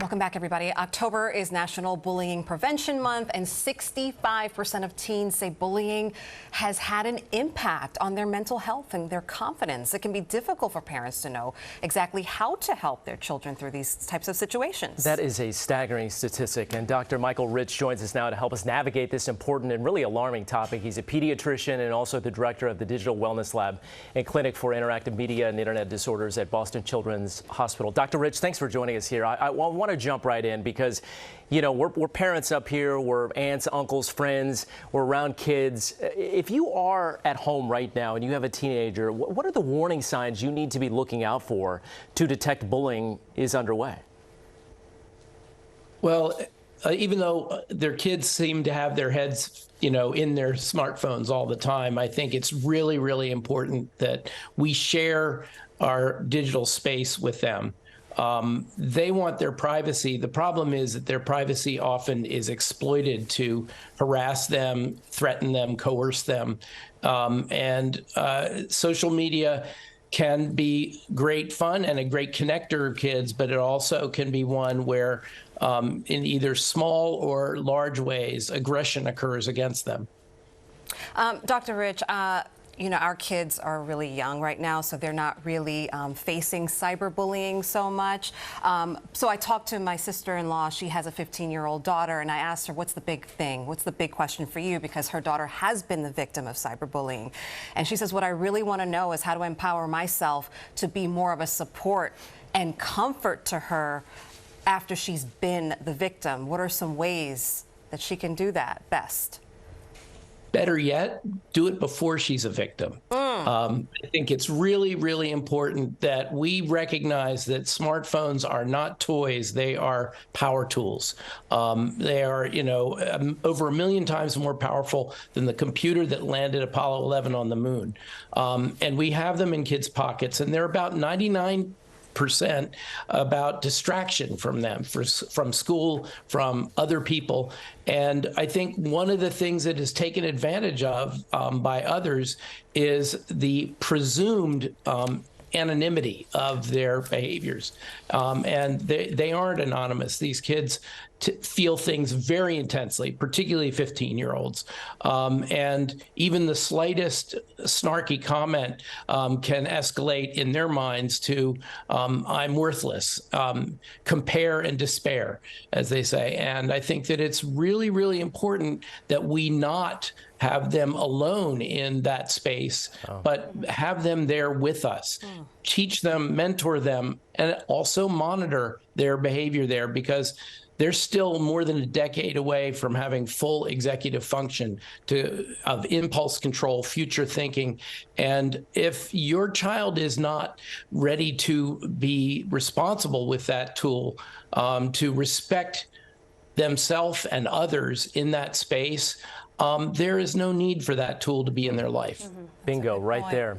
Welcome back, everybody. October is National Bullying Prevention Month, and 65% of teens say bullying has had an impact on their mental health and their confidence. It can be difficult for parents to know exactly how to help their children through these types of situations. That is a staggering statistic, and Dr. Michael Rich joins us now to help us navigate this important and really alarming topic. He's a pediatrician and also the director of the Digital Wellness Lab and Clinic for Interactive Media and Internet Disorders at Boston Children's Hospital. Dr. Rich, thanks for joining us here. I want to jump right in because, you know, we're parents up here, we're aunts, uncles, friends, we're around kids. If you are at home right now and you have a teenager, what are the warning signs you need to be looking out for to detect bullying is underway? Well, even though their kids seem to have their heads, in their smartphones all the time, I think it's really, really important that we share our digital space with them. They want their privacy. The problem is that their privacy often is exploited to harass them, threaten them, coerce them. And social media can be great fun and a great connector of kids, but it also can be one where in either small or large ways, aggression occurs against them. Dr. Rich, our kids are really young right now, so they're not really facing cyberbullying so much. So I talked to my sister-in-law. She has a 15-year-old daughter, and I asked her, what's the big thing? What's the big question for you? Because her daughter has been the victim of cyberbullying. And she says, what I really want to know is how to empower myself to be more of a support and comfort to her after she's been the victim. What are some ways that she can do that best? Better yet, do it before she's a victim. I think it's really, really important that we recognize that smartphones are not toys. They are power tools. They are, over 1 million times more powerful than the computer that landed Apollo 11 on the moon. And we have them in kids' pockets, and they're about 99% about distraction from them, from school, from other people. And I think one of the things that is taken advantage of by others is the presumed anonymity of their behaviors. And they aren't anonymous. These kids feel things very intensely, particularly 15-year-olds. And even the slightest snarky comment can escalate in their minds to I'm worthless, compare and despair, as they say. And I think that it's really, really important that we not have them alone in that space, but have them there with us. Teach them, mentor them, and also monitor their behavior there, because they're still more than a decade away from having full executive function of impulse control, future thinking. And if your child is not ready to be responsible with that tool, to respect themselves and others in that space, there is no need for that tool to be in their life. Bingo, right there.